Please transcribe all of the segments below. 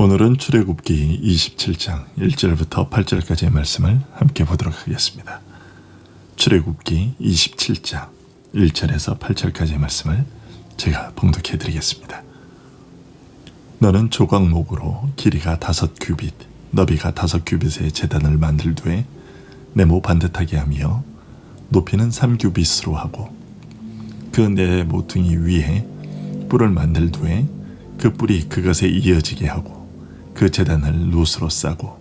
오늘은 출애굽기 27장 1절부터 8절까지의 말씀을 함께 보도록 하겠습니다. 출애굽기 27장 1절에서 8절까지의 말씀을 제가 봉독해 드리겠습니다. 너는 조각목으로 길이가 5규빗, 너비가 5규빗의 제단을 만들되 네모 반듯하게 하며 높이는 3규빗으로 하고 그 네 모퉁이 위에 뿔을 만들되 그 뿔이 그것에 이어지게 하고 그 제단을 놋으로 싸고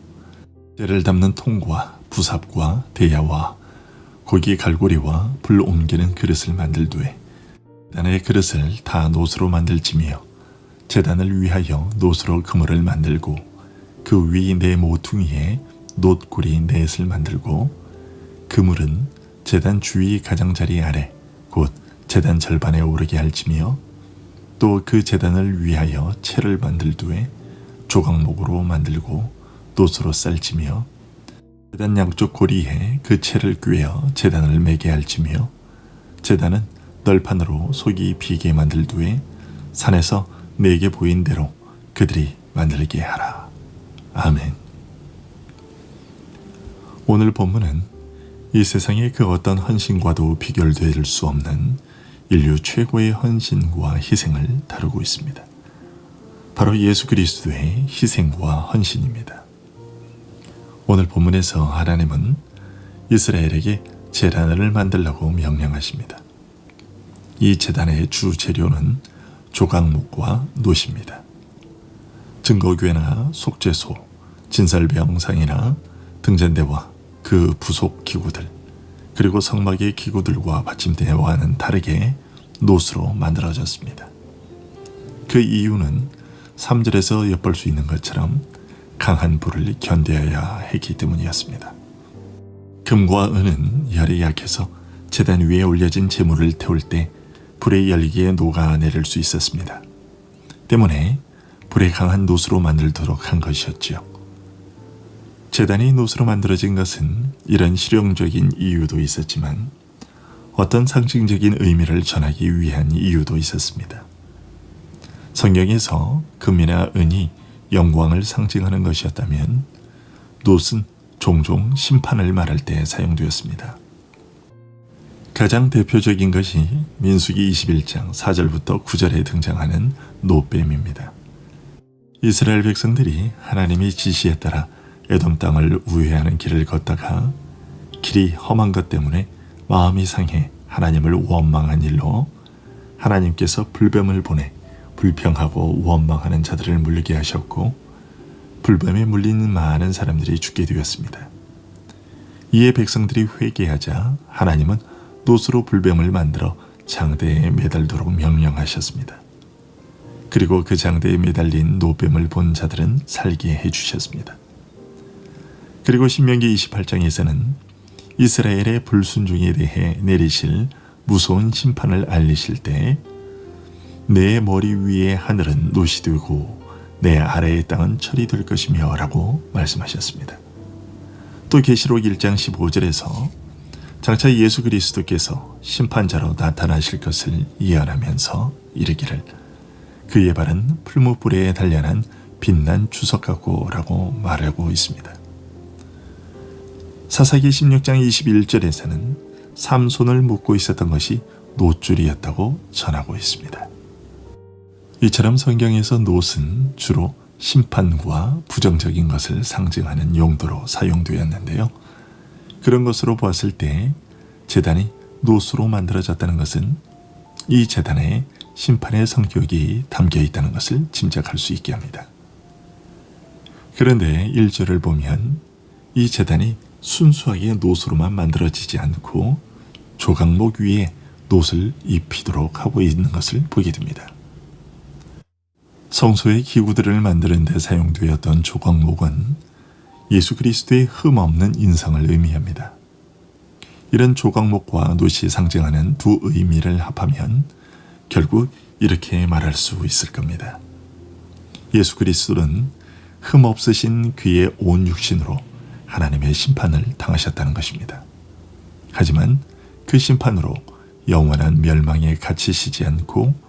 재를 담는 통과 부삽과 대야와 고기 갈고리와 불 옮기는 그릇을 만들되 제단의 그릇을 다 놋으로 만들지며 제단을 위하여 놋으로 그물을 만들고 그 위 네 모퉁이에 놋구리 넷을 만들고 그물은 제단 주위 가장자리 아래 곧 제단 절반에 오르게 할지며 또 그 제단을 위하여 채를 만들되 조각목으로 만들고 놋으로 쌀지며 제단 양쪽 고리에 그 채를 꿰어 제단을 매게 할지며 제단은 널판으로 속이 비게 만들되 산에서 내게 보인 대로 그들이 만들게 하라. 아멘. 오늘 본문은 이 세상의 그 어떤 헌신과도 비교될 수 없는 인류 최고의 헌신과 희생을 다루고 있습니다. 바로 예수 그리스도의 희생과 헌신입니다. 오늘 본문에서 하나님은 이스라엘에게 제단을 만들라고 명령하십니다. 이 제단의 주 재료는 조각목과 놋입니다. 증거궤나 속죄소, 진설병상이나 등잔대와 그 부속 기구들, 그리고 성막의 기구들과 받침대와는 다르게 놋으로 만들어졌습니다. 그 이유는 3절에서 엿볼 수 있는 것처럼 강한 불을 견뎌야 했기 때문이었습니다. 금과 은은 열에 약해서 제단 위에 올려진 제물을 태울 때 불에 열기에 녹아내릴 수 있었습니다. 때문에 불에 강한 놋으로 만들도록 한 것이었지요. 제단이 놋으로 만들어진 것은 이런 실용적인 이유도 있었지만 어떤 상징적인 의미를 전하기 위한 이유도 있었습니다. 성경에서 금이나 은이 영광을 상징하는 것이었다면 놋은 종종 심판을 말할 때 사용되었습니다. 가장 대표적인 것이 민수기 21장 4절부터 9절에 등장하는 놋뱀입니다. 이스라엘 백성들이 하나님의 지시에 따라 에돔 땅을 우회하는 길을 걷다가 길이 험한 것 때문에 마음이 상해 하나님을 원망한 일로 하나님께서 불뱀을 보내 불평하고 원망하는 자들을 물리게 하셨고 불뱀에 물리는 많은 사람들이 죽게 되었습니다. 이에 백성들이 회개하자 하나님은 놋으로 불뱀을 만들어 장대에 매달도록 명령하셨습니다. 그리고 그 장대에 매달린 놋뱀을 본 자들은 살게 해주셨습니다. 그리고 신명기 28장에서는 이스라엘의 불순종에 대해 내리실 무서운 심판을 알리실 때 내 머리 위에 하늘은 놋이 되고 내 아래의 땅은 철이 될 것이며 라고 말씀하셨습니다. 또 계시록 1장 15절에서 장차 예수 그리스도께서 심판자로 나타나실 것을 예언하면서 이르기를 그의 발은 풀무불에 단련한 빛난 주석 같고 라고 말하고 있습니다. 사사기 16장 21절에서는 삼손을 묶고 있었던 것이 놋줄이었다고 전하고 있습니다. 이처럼 성경에서 놋은 주로 심판과 부정적인 것을 상징하는 용도로 사용되었는데요. 그런 것으로 보았을 때 제단이 놋으로 만들어졌다는 것은 이 제단에 심판의 성격이 담겨 있다는 것을 짐작할 수 있게 합니다. 그런데 1절을 보면 이 제단이 순수하게 놋으로만 만들어지지 않고 조각목 위에 놋을 입히도록 하고 있는 것을 보게 됩니다. 성소의 기구들을 만드는 데 사용되었던 조각목은 예수 그리스도의 흠없는 인성을 의미합니다. 이런 조각목과 놋이 상징하는 두 의미를 합하면 결국 이렇게 말할 수 있을 겁니다. 예수 그리스도는 흠없으신 그의 온 육신으로 하나님의 심판을 당하셨다는 것입니다. 하지만 그 심판으로 영원한 멸망에 갇히시지 않고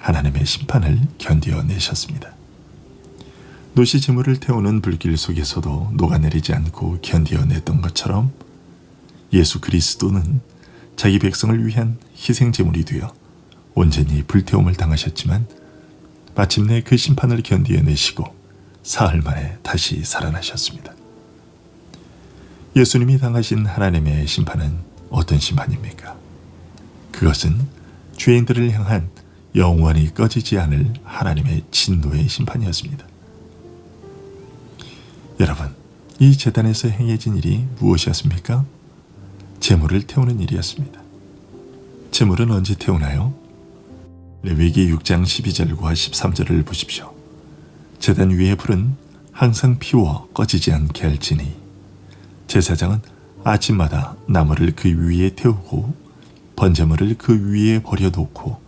하나님의 심판을 견뎌내셨습니다. 노시 제물을 태우는 불길 속에서도 녹아내리지 않고 견디어냈던 것처럼 예수 그리스도는 자기 백성을 위한 희생 제물이 되어 온전히 불태움을 당하셨지만 마침내 그 심판을 견디어내시고 사흘 만에 다시 살아나셨습니다. 예수님이 당하신 하나님의 심판은 어떤 심판입니까? 그것은 죄인들을 향한 영원히 꺼지지 않을 하나님의 진노의 심판이었습니다. 여러분, 이 제단에서 행해진 일이 무엇이었습니까? 제물을 태우는 일이었습니다. 제물은 언제 태우나요? 레위기 6장 12절과 13절을 보십시오. 제단 위의 불은 항상 피워 꺼지지 않게 할지니 제사장은 아침마다 나무를 그 위에 태우고 번제물을 그 위에 버려놓고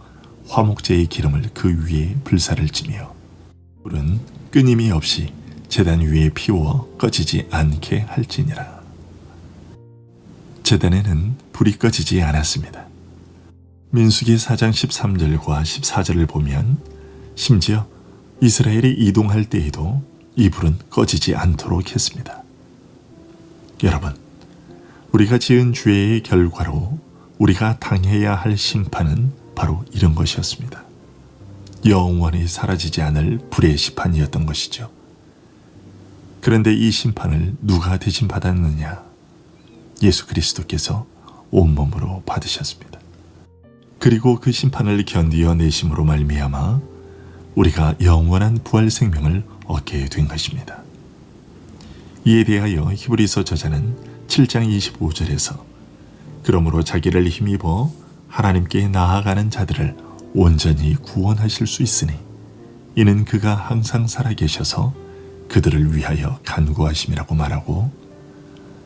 화목제의 기름을 그 위에 불사를 지며 불은 끊임이 없이 제단 위에 피워 꺼지지 않게 할지니라. 제단에는 불이 꺼지지 않았습니다. 민수기 4장 13절과 14절을 보면 심지어 이스라엘이 이동할 때에도 이 불은 꺼지지 않도록 했습니다. 여러분, 우리가 지은 죄의 결과로 우리가 당해야 할 심판은 바로 이런 것이었습니다. 영원히 사라지지 않을 불의 심판이었던 것이죠. 그런데 이 심판을 누가 대신 받았느냐? 예수 그리스도께서 온몸으로 받으셨습니다. 그리고 그 심판을 견디어내심으로 말미암아 우리가 영원한 부활 생명을 얻게 된 것입니다. 이에 대하여 히브리서 저자는 7장 25절에서 그러므로 자기를 힘입어 하나님께 나아가는 자들을 온전히 구원하실 수 있으니 이는 그가 항상 살아계셔서 그들을 위하여 간구하심이라고 말하고,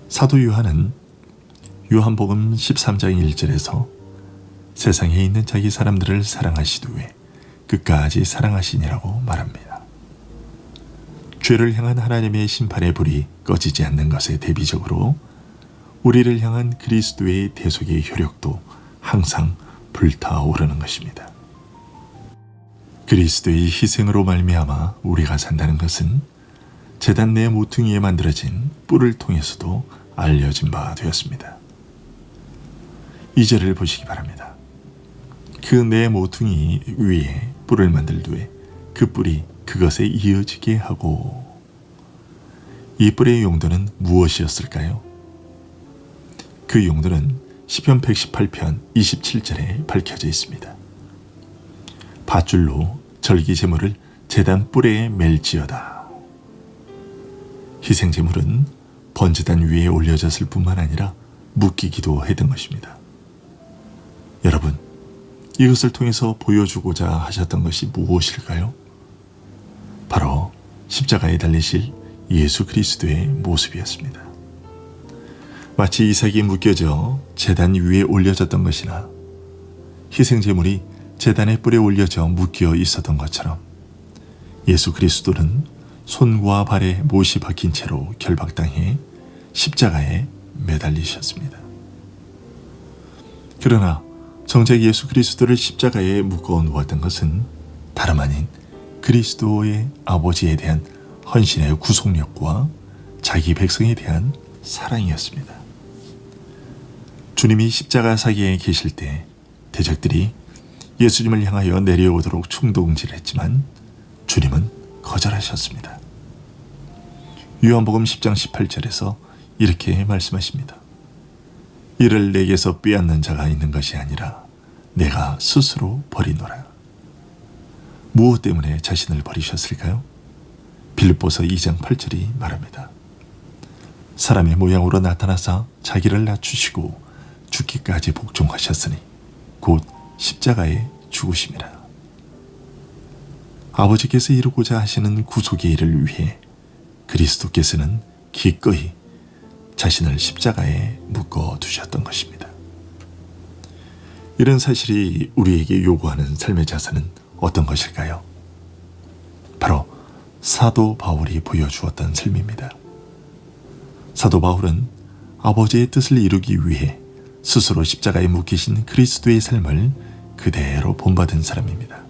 사도 요한은 요한복음 13장 1절에서 세상에 있는 자기 사람들을 사랑하시되 끝까지 사랑하시니라고 말합니다. 죄를 향한 하나님의 심판의 불이 꺼지지 않는 것에 대비적으로 우리를 향한 그리스도의 대속의 효력도 항상 불타오르는 것입니다. 그리스도의 희생으로 말미암아 우리가 산다는 것은 제단 내 모퉁이에 만들어진 뿔을 통해서도 알려진 바 되었습니다. 2절을 보시기 바랍니다. 그 내 모퉁이 위에 뿔을 만들되 그 뿔이 그것에 이어지게 하고. 이 뿔의 용도는 무엇이었을까요? 그 용도는 시편 118편 27절에 밝혀져 있습니다. 밧줄로 절기제물을 제단 뿔에 맬지어다. 희생제물은 번제단 위에 올려졌을 뿐만 아니라 묶이기도 했던 것입니다. 여러분, 이것을 통해서 보여주고자 하셨던 것이 무엇일까요? 바로 십자가에 달리실 예수 그리스도의 모습이었습니다. 마치 이삭이 묶여져 제단 위에 올려졌던 것이나 희생제물이 제단의 뿔에 올려져 묶여 있었던 것처럼 예수 그리스도는 손과 발에 못이 박힌 채로 결박당해 십자가에 매달리셨습니다. 그러나 정작 예수 그리스도를 십자가에 묶어 놓았던 것은 다름 아닌 그리스도의 아버지에 대한 헌신의 구속력과 자기 백성에 대한 사랑이었습니다. 주님이 십자가 사기에 계실 때 대적들이 예수님을 향하여 내려오도록 충동질했지만 주님은 거절하셨습니다. 요한복음 10장 18절에서 이렇게 말씀하십니다. 이를 내게서 빼앗는 자가 있는 것이 아니라 내가 스스로 버리노라. 무엇 때문에 자신을 버리셨을까요? 빌립보서 2장 8절이 말합니다. 사람의 모양으로 나타나사 자기를 낮추시고 죽기까지 복종하셨으니 곧 십자가에 죽으심이라. 아버지께서 이루고자 하시는 구속의 일을 위해 그리스도께서는 기꺼이 자신을 십자가에 묶어 두셨던 것입니다. 이런 사실이 우리에게 요구하는 삶의 자세는 어떤 것일까요? 바로 사도 바울이 보여주었던 삶입니다. 사도 바울은 아버지의 뜻을 이루기 위해 스스로 십자가에 묶이신 그리스도의 삶을 그대로 본받은 사람입니다.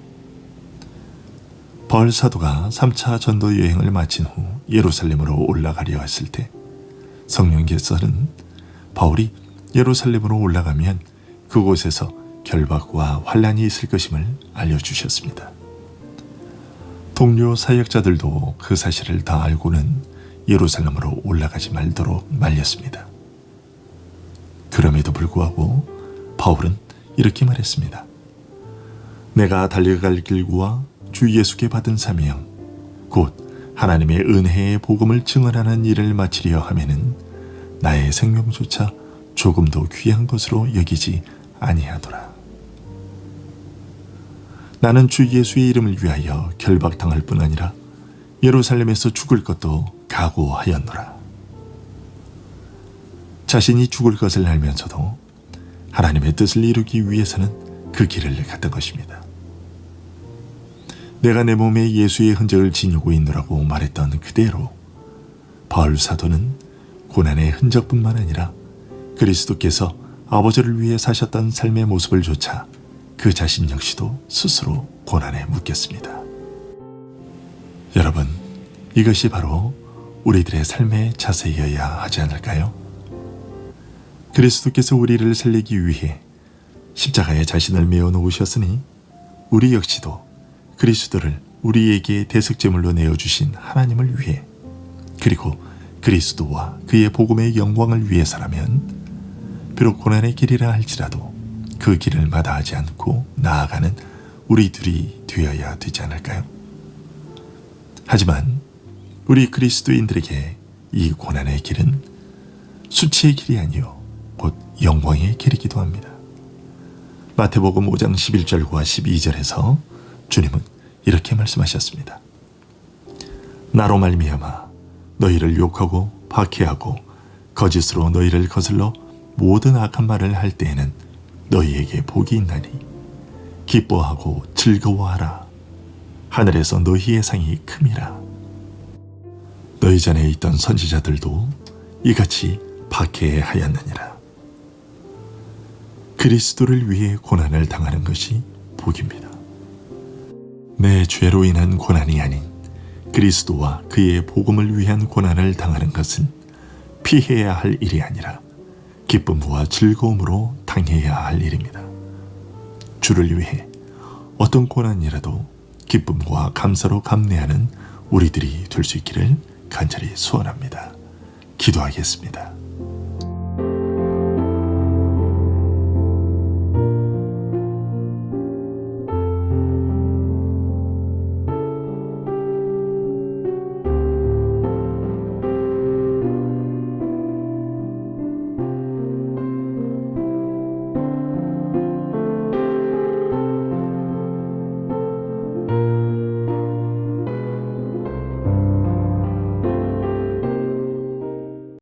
바울 사도가 3차 전도 여행을 마친 후 예루살렘으로 올라가려 했을 때 성령께서는 바울이 예루살렘으로 올라가면 그곳에서 결박과 환란이 있을 것임을 알려주셨습니다. 동료 사역자들도 그 사실을 다 알고는 예루살렘으로 올라가지 말도록 말렸습니다. 그럼에도 불구하고 바울은 이렇게 말했습니다. 내가 달려갈 길과 주 예수께 받은 사명, 곧 하나님의 은혜의 복음을 증언하는 일을 마치려 하면은 나의 생명조차 조금도 귀한 것으로 여기지 아니하노라. 나는 주 예수의 이름을 위하여 결박당할 뿐 아니라 예루살렘에서 죽을 것도 각오하였노라. 자신이 죽을 것을 알면서도 하나님의 뜻을 이루기 위해서는 그 길을 갔던 것입니다. 내가 내 몸에 예수의 흔적을 지니고 있노라고 말했던 그대로 바울 사도는 고난의 흔적뿐만 아니라 그리스도께서 아버지를 위해 사셨던 삶의 모습을 조차 그 자신 역시도 스스로 고난에 묶였습니다. 여러분, 이것이 바로 우리들의 삶의 자세여야 하지 않을까요? 그리스도께서 우리를 살리기 위해 십자가에 자신을 메어 놓으셨으니 우리 역시도 그리스도를 우리에게 대속제물로 내어주신 하나님을 위해, 그리고 그리스도와 그의 복음의 영광을 위해서라면 비록 고난의 길이라 할지라도 그 길을 마다하지 않고 나아가는 우리들이 되어야 되지 않을까요? 하지만 우리 그리스도인들에게 이 고난의 길은 수치의 길이 아니요 곧 영광의 길이기도 합니다. 마태복음 5장 11절과 12절에서 주님은 이렇게 말씀하셨습니다. 나로 말미암아 너희를 욕하고 박해하고 거짓으로 너희를 거슬러 모든 악한 말을 할 때에는 너희에게 복이 있나니 기뻐하고 즐거워하라. 하늘에서 너희의 상이 큼이라. 너희 전에 있던 선지자들도 이같이 박해하였느니라. 그리스도를 위해 고난을 당하는 것이 복입니다. 내 죄로 인한 고난이 아닌 그리스도와 그의 복음을 위한 고난을 당하는 것은 피해야 할 일이 아니라 기쁨과 즐거움으로 당해야 할 일입니다. 주를 위해 어떤 고난이라도 기쁨과 감사로 감내하는 우리들이 될 수 있기를 간절히 소원합니다. 기도하겠습니다.